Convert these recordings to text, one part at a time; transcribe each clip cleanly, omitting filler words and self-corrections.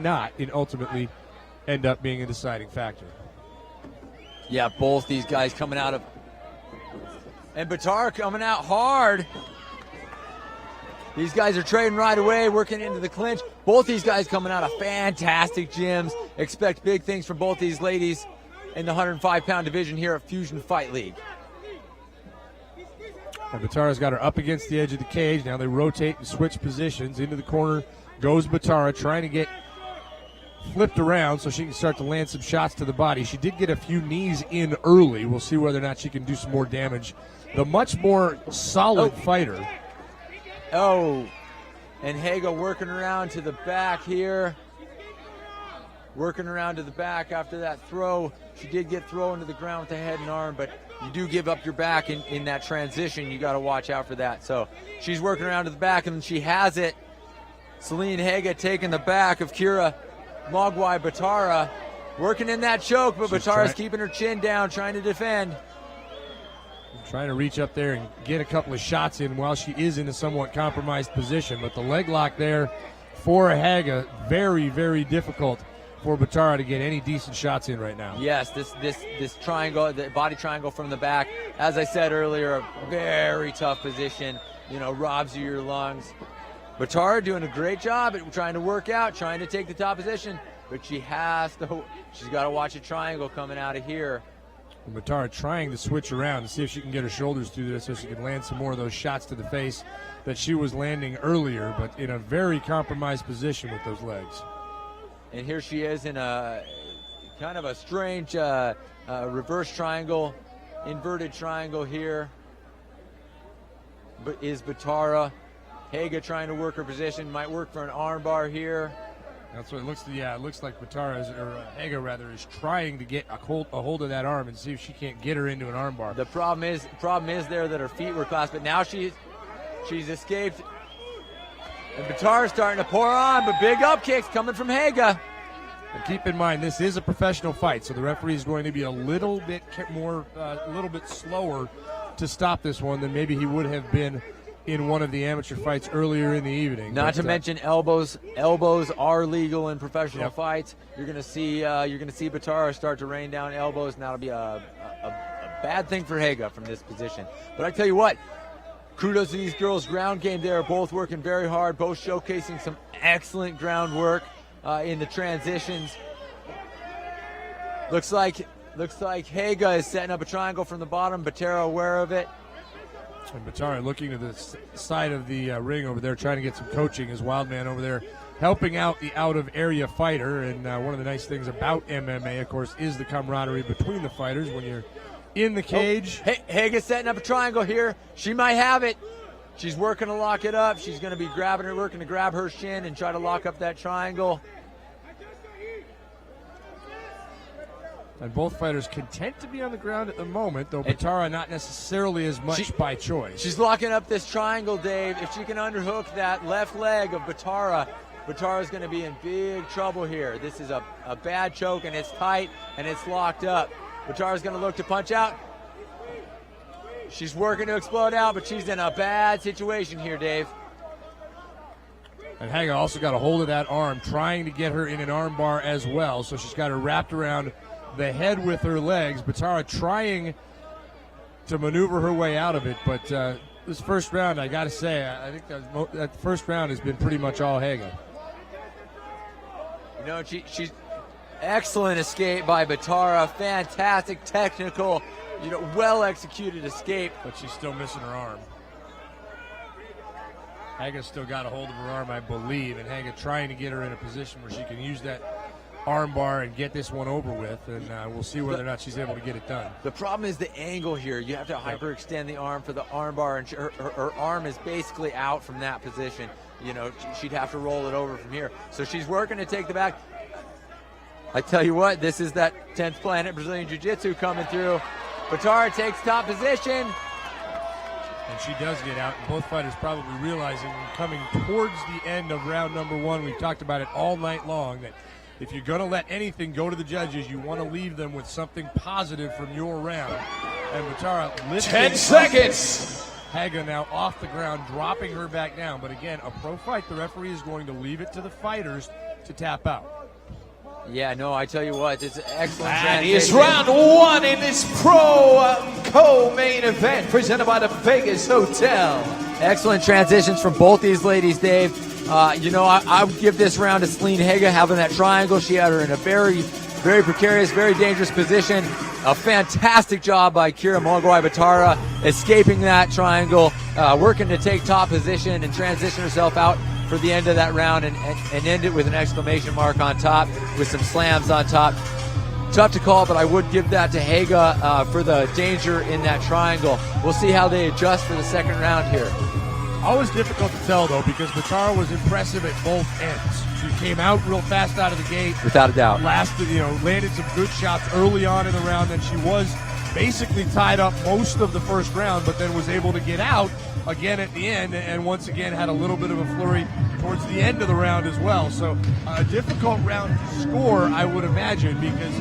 not and ultimately end up being a deciding factor. Yeah, both these guys coming out of, and Batara coming out hard. These guys are trading right away, working into the clinch. Both these guys coming out of fantastic gyms. Expect big things from both these ladies in the 105-pound division here at Fusion Fight League. And Batara's got her up against the edge of the cage. Now they rotate and switch positions. Into the corner goes Batara, trying to get flipped around so she can start to land some shots to the body. She did get a few knees in early. We'll see whether or not she can do some more damage. The much more solid fighter. Oh, and Haga working around to the back here. Working around to the back after that throw. She did get thrown to the ground with the head and arm, but you do give up your back in that transition. You got to watch out for that. So she's working around to the back, and she has it. Celine Haga taking the back of Kyra Batara. Working in that choke, but Batara's keeping her chin down, trying to defend. Trying to reach up there and get a couple of shots in while she is in a somewhat compromised position. But the leg lock there for Haga, very, very difficult for Batara to get any decent shots in right now. Yes, this triangle, the body triangle from the back, as I said earlier, a very tough position, you know, robs you your lungs. Batara doing a great job at trying to work out, trying to take the top position, but she's got to watch a triangle coming out of here. And Batara trying to switch around to see if she can get her shoulders through this so she can land some more of those shots to the face that she was landing earlier, but in a very compromised position with those legs. And here she is in a kind of a strange reverse triangle, inverted triangle here. But is Batara. Haga trying to work her position, might work for an armbar here. That's what it looks like. Yeah, it looks like Batara, or Haga rather, is trying to get a hold of that arm and see if she can't get her into an armbar. The problem is there that her feet were clasped, but now she's escaped. And Batara's starting to pour on, but big up kicks coming from Haga. And keep in mind, this is a professional fight, so the referee is going to be a little bit slower to stop this one than maybe he would have been in one of the amateur fights earlier in the evening. Not to mention elbows. Elbows are legal in professional fights. You're going to see Batara start to rain down elbows, and that'll be a bad thing for Haga from this position. But I tell you what, kudos to these girls' ground game. They are both working very hard, both showcasing some excellent groundwork in the transitions. Looks like Haga is setting up a triangle from the bottom. Batara aware of it. And Batara looking to the side of the ring over there, trying to get some coaching as Wildman over there, helping out the out-of-area fighter. And one of the nice things about MMA, of course, is the camaraderie between the fighters when you're in the cage. Oh, Haga setting up a triangle here. She might have it. She's working to lock it up. She's going to be working to grab her shin and try to lock up that triangle. And both fighters content to be on the ground at the moment, though Batara not necessarily as much by choice. She's locking up this triangle, Dave. If she can underhook that left leg of Batara, Batara's going to be in big trouble here. This is a bad choke, and it's tight, and it's locked up. Batara's going to look to punch out. She's working to explode out, but she's in a bad situation here, Dave. And Haga also got a hold of that arm, trying to get her in an arm bar as well, so she's got her wrapped around the head with her legs. Batara trying to maneuver her way out of it, but this first round, I got to say, I think that first round has been pretty much all Haga. You know, she's excellent escape by Batara, fantastic technical, well-executed escape. But she's still missing her arm. Haga's still got a hold of her arm, I believe, and Haga trying to get her in a position where she can use that armbar and get this one over with, and we'll see whether or not she's able to get it done. The problem is the angle here. You have to hyperextend the arm for the armbar, and her arm is basically out from that position. You know, she'd have to roll it over from here. So she's working to take the back. I tell you what, this is that 10th Planet Brazilian Jiu-Jitsu coming through. Batara takes top position. And she does get out, and both fighters probably realizing coming towards the end of round number one, we've talked about it all night long, that if you're going to let anything go to the judges, you want to leave them with something positive from your round. And Batara lifting 10 seconds. Haga now off the ground, dropping her back down. But again, a pro fight, the referee is going to leave it to the fighters to tap out. Yeah, no, I tell you what, it's an excellent And transition. it's round one in this pro co-main event presented by the Vegas Hotel. Excellent transitions from both these ladies, Dave. I would give this round to Celine Haga having that triangle. She had her in a very, very precarious, very dangerous position. A fantastic job by Kyra Batara escaping that triangle, working to take top position and transition herself out for the end of that round and end it with an exclamation mark on top with some slams on top. Tough to call, but I would give that to Haga for the danger in that triangle. We'll see how they adjust for the second round here. Always difficult to tell, though, because Batara was impressive at both ends. She came out real fast out of the gate. Without a doubt. Landed some good shots early on in the round, and she was basically tied up most of the first round, but then was able to get out again at the end, and once again had a little bit of a flurry towards the end of the round as well. So a difficult round to score, I would imagine, because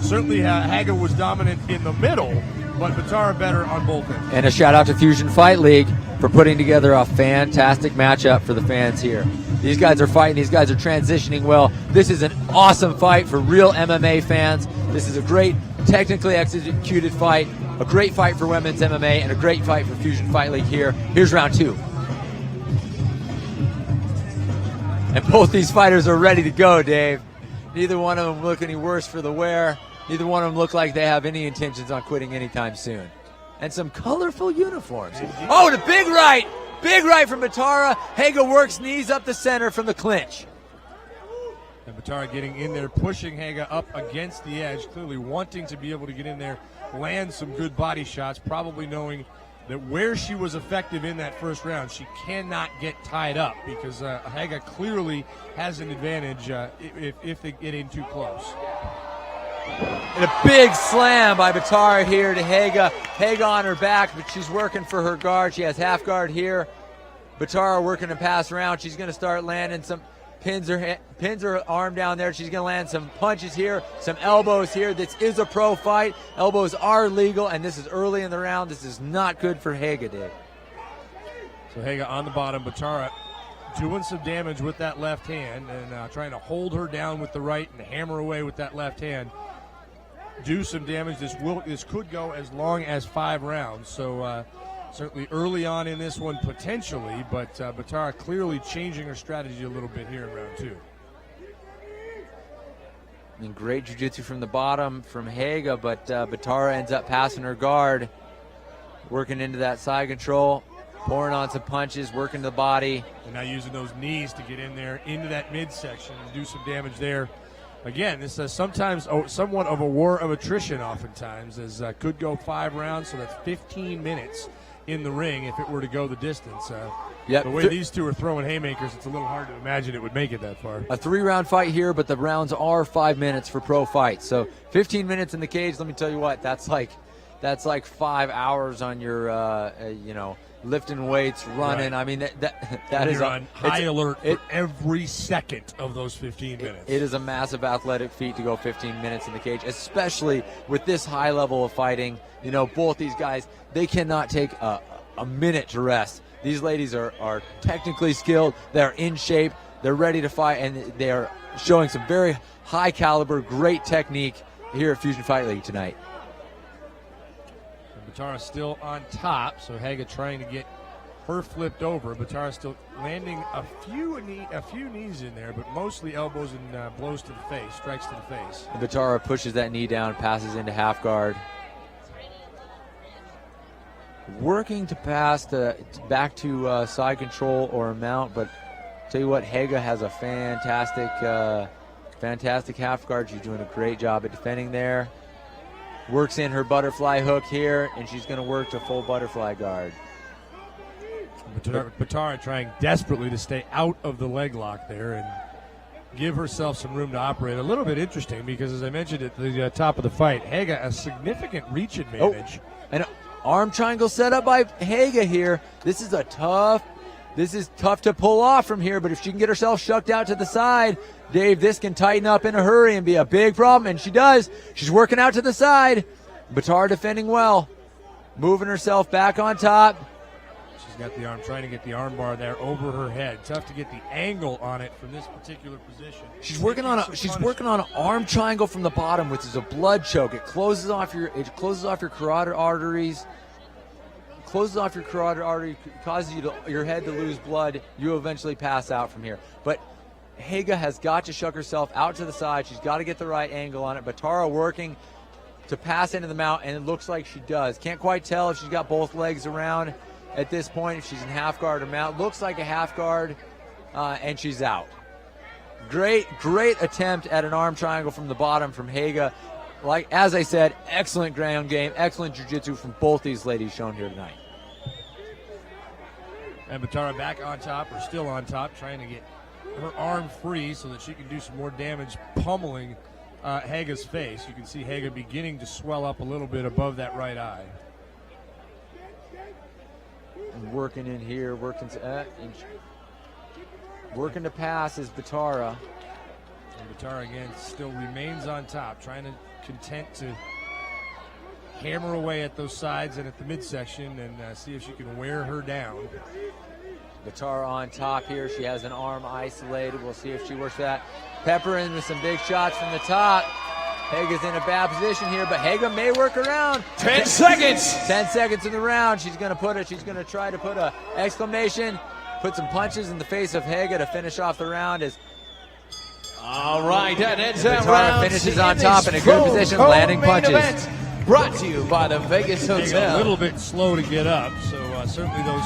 certainly Haga was dominant in the middle, but Batara better on both ends. And a shout out to Fusion Fight League for putting together a fantastic matchup for the fans here. These guys are fighting. These guys are transitioning well. This is an awesome fight for real MMA fans. This is a great, technically executed fight, a great fight for women's MMA, and a great fight for Fusion Fight League here. Here's round two. And both these fighters are ready to go, Dave. Neither one of them look any worse for the wear. Neither one of them look like they have any intentions on quitting anytime soon. And some colorful uniforms. Oh, the big right! Big right from Batara. Haga works knees up the center from the clinch. And Batara getting in there, pushing Haga up against the edge, clearly wanting to be able to get in there, land some good body shots, probably knowing that where she was effective in that first round, she cannot get tied up because Haga clearly has an advantage if they get in too close. And a big slam by Batara here to Haga. Haga on her back, but she's working for her guard. She has half guard here. Batara working to pass around. She's going to start landing some pins her arm down there. She's going to land some punches here, some elbows here. This is a pro fight. Elbows are legal, and this is early in the round. This is not good for Haga, Dave. So Haga on the bottom. Batara doing some damage with that left hand and trying to hold her down with the right and hammer away with that left hand. Do some damage. This could go as long as 5 rounds. So certainly early on in this one potentially, but Batara clearly changing her strategy a little bit here in round 2. And great jiu-jitsu from the bottom from Haga, but Batara ends up passing her guard, working into that side control, pouring on some punches, working the body. And now using those knees to get in there into that midsection and do some damage there. Again, this is sometimes somewhat of a war of attrition oftentimes, as could go 5 rounds, so that's 15 minutes in the ring if it were to go the distance. The way these two are throwing haymakers, it's a little hard to imagine it would make it that far. A 3-round fight here, but the rounds are 5 minutes for pro fights. So 15 minutes in the cage, let me tell you what, that's like 5 hours on your, lifting weights, running. Right. I mean, that is on high alert for every second of those 15 minutes. It is a massive athletic feat to go 15 minutes in the cage, especially with this high level of fighting. Both these guys, they cannot take a minute to rest. These ladies are technically skilled. They're in shape. They're ready to fight, and they are showing some very high caliber, great technique here at Fusion Fight League tonight. Batara still on top, so Haga trying to get her flipped over. Batara still landing a few knees in there, but mostly elbows and blows to the face, strikes to the face. And Batara pushes that knee down, passes into half guard. Working to pass back to side control or mount, but tell you what, Haga has a fantastic half guard. She's doing a great job at defending there. Works in her butterfly hook here, and she's going to work to full butterfly guard. Batara trying desperately to stay out of the leg lock there and give herself some room to operate. A little bit interesting because, as I mentioned at the top of the fight, Haga a significant reach advantage. And arm triangle set up by Haga here. This is tough to pull off from here, but if she can get herself shucked out to the side, Dave, this can tighten up in a hurry and be a big problem, and she does. She's working out to the side. Batara defending well, moving herself back on top. She's got the arm, trying to get the arm bar there over her head. Tough to get the angle on it from this particular position. She's working on an arm triangle from the bottom, which is a blood choke. It closes off your carotid arteries. Closes off your carotid artery, causes your head to lose blood. You eventually pass out from here. But Haga has got to shuck herself out to the side. She's got to get the right angle on it. Batara working to pass into the mount, and it looks like she does. Can't quite tell if she's got both legs around at this point, if she's in half guard or mount. Looks like a half guard, and she's out. Great attempt at an arm triangle from the bottom from Haga. Like, as I said, excellent ground game, excellent jiu-jitsu from both these ladies shown here tonight. And Batara back on top, or still on top, trying to get her arm free so that she can do some more damage, pummeling Haga's face. You can see Haga beginning to swell up a little bit above that right eye. And working in here, working to pass is Batara. And Batara again still remains on top, trying to content to hammer away at those sides and at the midsection and see if she can wear her down. Batara on top here. She has an arm isolated. We'll see if she works that. Pepper in with some big shots from the top. Haga's in a bad position here, but Haga may work around. 10 seconds. 10 seconds in the round. She's going to try to put a exclamation, put some punches in the face of Haga to finish off the round as All right, that ends that Batara round. finishes on top in a good position, landing punches. Event brought to you by the Vegas Haga a Hotel. little bit slow to get up, so certainly those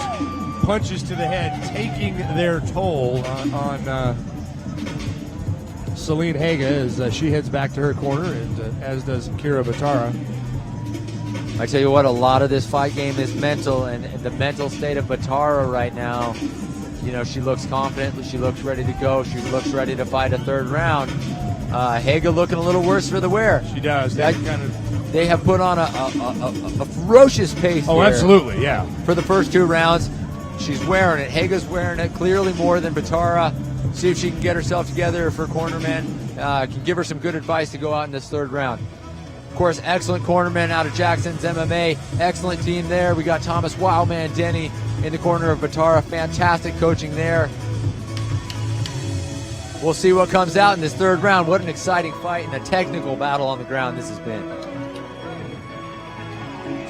punches to the head taking their toll on Celine Haga as she heads back to her corner, and as does Kyra Batara. I tell you what, a lot of this fight game is mental, and the mental state of Batara right now, you know, she looks confident, she looks ready to go, she looks ready to fight a third round. Haga looking a little worse for the wear. She does. They have put on a ferocious pace. Oh, here absolutely, yeah. for the first two rounds. She's wearing it. Haga's wearing it clearly more than Batara. See if she can get herself together, if her cornerman can give her some good advice to go out in this third round. Of course, excellent cornerman out of Jackson's MMA. Excellent team there. We got Thomas Wildman Denny in the corner of Batara. Fantastic coaching there. We'll see what comes out in this third round. What an exciting fight and a technical battle on the ground this has been.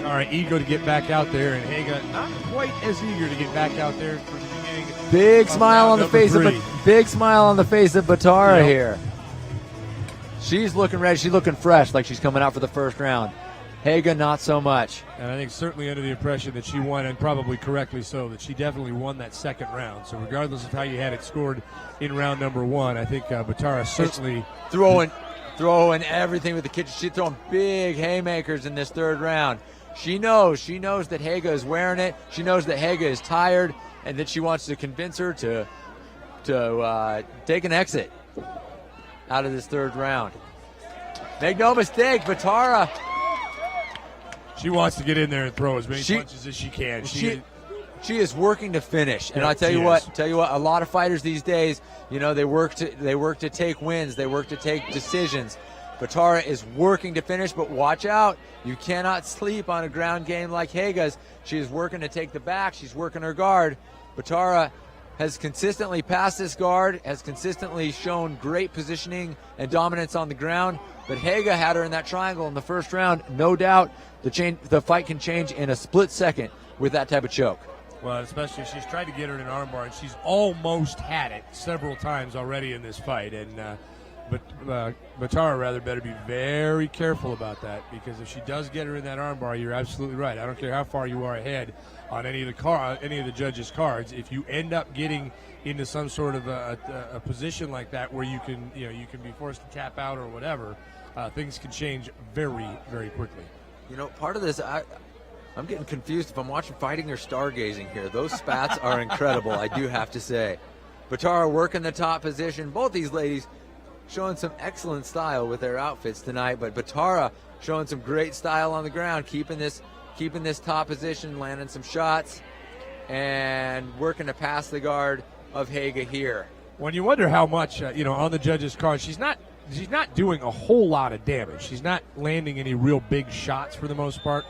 All right, eager to get back out there, and Haga not quite as eager to get back out there for the beginning. Big smile on the face of Batara here. She's looking ready. She's looking fresh, like she's coming out for the first round. Haga, not so much. And I think certainly under the impression that she won, and probably correctly so, that she definitely won that second round. So regardless of how you had it scored in round number one, I think Batara certainly throwing everything with the kitchen. She's throwing big haymakers in this third round. She knows that Haga is wearing it. She knows that Haga is tired, and that she wants to convince her to take an exit out of this third round. Make no mistake, Batara. She wants to get in there and throw as many punches as she can. She is working to finish, and Yeah, I tell you what, a lot of fighters these days, you know, they work to take wins, they work to take decisions. Batara is working to finish, but watch out. You cannot sleep on a ground game like Haga's. She is working to take the back. She's working her guard. Batara has consistently passed this guard, has consistently shown great positioning and dominance on the ground, but Haga had her in that triangle in the first round. No doubt the fight can change in a split second with that type of choke. Well, especially she's tried to get her in an armbar, and she's almost had it several times already in this fight. And but Batara better be very careful about that, because if she does get her in that armbar, you're absolutely right. I don't care how far you are ahead on any of the judges' cards. If you end up getting into some sort of a position like that where you can be forced to tap out or whatever, things can change very, very quickly. You know, part of this, I'm getting confused if I'm watching fighting or stargazing here. Those spats are incredible, I do have to say. Batara working the top position. Both these ladies showing some excellent style with their outfits tonight, but Batara showing some great style on the ground, keeping this top position, landing some shots, and working to pass the guard of Haga here. When you wonder how much, on the judges' card, she's not doing a whole lot of damage. She's not landing any real big shots for the most part,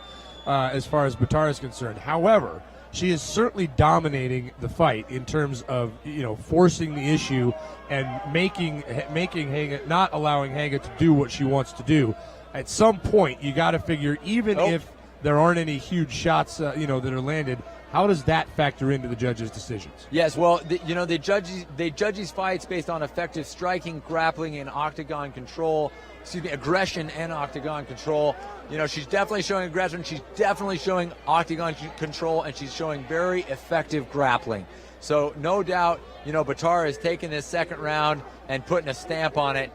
as far as Batara is concerned. However, she is certainly dominating the fight in terms of, you know, forcing the issue and making Haga, not allowing Haga to do what she wants to do. At some point, you got to figure, even if there aren't any huge shots, you know, that are landed, how does that factor into the judges' decisions? Yes, well, you know, they judge these fights based on effective striking, grappling, and octagon control. Excuse me, aggression and octagon control. You know, she's definitely showing aggression. She's definitely showing octagon control, and she's showing very effective grappling. So no doubt, you know, Batara is taking this second round and putting a stamp on it.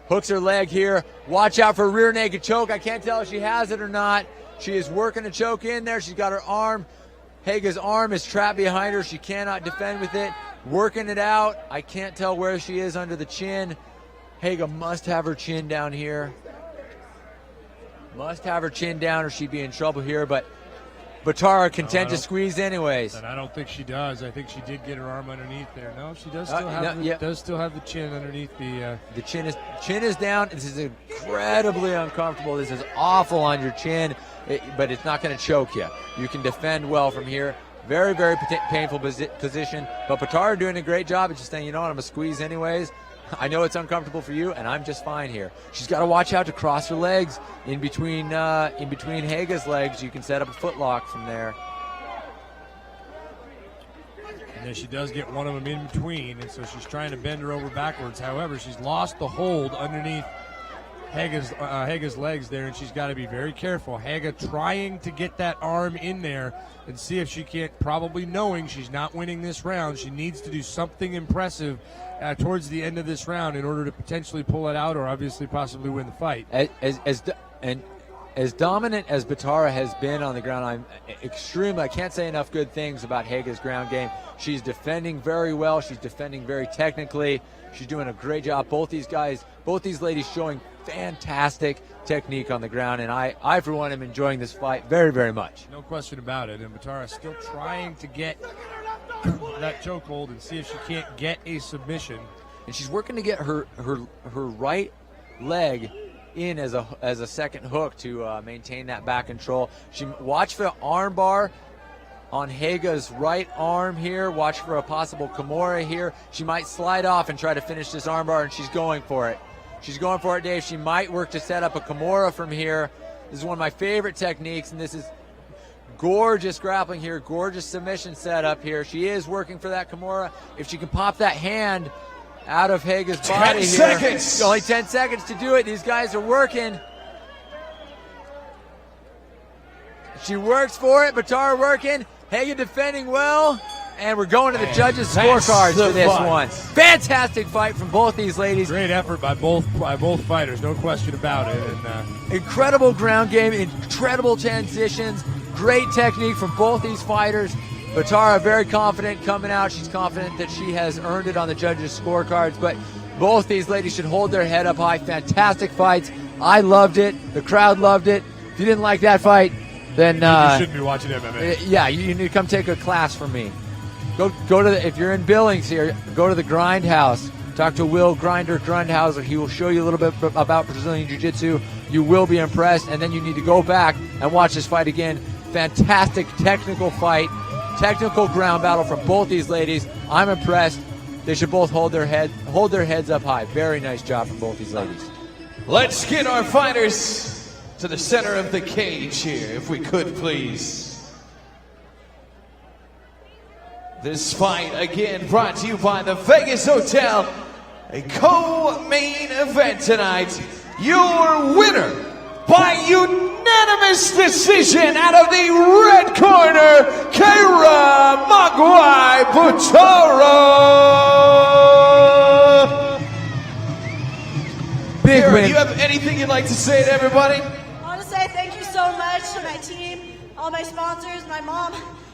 Hooks her leg here. Watch out for a rear naked choke. I can't tell if she has it or not. She is working a choke in there. She's got her arm. Haga's arm is trapped behind her. She cannot defend with it. Working it out. I can't tell where she is under the chin. Haga must have her chin down here. Must have her chin down or she'd be in trouble here, but Batara content to squeeze anyways. And I don't think she does. I think she did get her arm underneath there. No, she does still have does still have the chin underneath the chin is down. This is incredibly uncomfortable. This is awful on your chin, but it's not going to choke you. You can defend well from here. Very, very painful position, but Batara doing a great job of just saying, you know what, I'm going to squeeze anyways. I know it's uncomfortable for you, and I'm just fine here. She's got to watch out to cross her legs in between Haga's legs. You can set up a footlock from there. And then she does get one of them in between, and so she's trying to bend her over backwards. However, she's lost the hold underneath Haga's legs there, and she's got to be very careful. Haga trying to get that arm in there and see if she can't, probably knowing she's not winning this round. She needs to do something impressive towards the end of this round in order to potentially pull it out or obviously possibly win the fight. As dominant as Batara has been on the ground, I can't say enough good things about Haga's ground game. She's defending very well. She's defending very technically. She's doing a great job. Both these ladies showing fantastic technique on the ground, and I for one am enjoying this fight very, very much. No question about it. And Batara still trying to get that chokehold and see if she can't get a submission. And she's working to get her right leg in as a second hook to maintain that back control. Watch for arm bar on Haga's right arm here. Watch for a possible Kimura here. She might slide off and try to finish this arm bar, and she's going for it. She's going for it, Dave. She might work to set up a Kimura from here. This is one of my favorite techniques, and this is gorgeous grappling here, gorgeous submission setup here. She is working for that Kimura. If she can pop that hand out of Haga's body 10 seconds. Here. Only 10 seconds to do it. These guys are working. She works for it. Batara working. Haga defending well. And we're going to the judges' scorecards for this one. Fantastic fight from both these ladies. Great effort by both fighters, no question about it. And incredible ground game, incredible transitions, great technique from both these fighters. Batara very confident coming out. She's confident that she has earned it on the judges' scorecards. But both these ladies should hold their head up high. Fantastic fights. I loved it. The crowd loved it. If you didn't like that fight, then you shouldn't be watching MMA. Yeah, you need to come take a class from me. Go to if you're in Billings here, go to the Grindhouse. Talk to Will Grindhauser. He will show you a little bit about Brazilian Jiu-Jitsu. You will be impressed, and then you need to go back and watch this fight again. Fantastic technical fight, technical ground battle from both these ladies. I'm impressed. They should both hold their heads up high. Very nice job from both these ladies. Let's get our fighters to the center of the cage here, if we could, please. This fight, again, brought to you by the Vegas Hotel, a co-main event tonight. Your winner by unanimous decision out of the red corner, Kyra Batara. Big win. Do you have anything you'd like to say to everybody? I want to say thank you so much to my team, all my sponsors, my mom.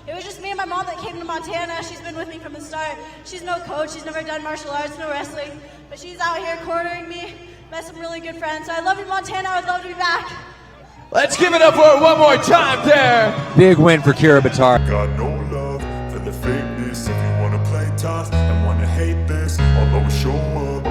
It was just me and my mom that came to Montana. She's been with me from the start. She's no coach. She's never done martial arts, no wrestling. But she's out here cornering me. Met some really good friends. So I love you, Montana. I would love to be back. Let's give it up for it one more time there. Big win for Kyra Batara. Got no love for the fakeness. If you wanna play tough and wanna hate this, I'll always show up.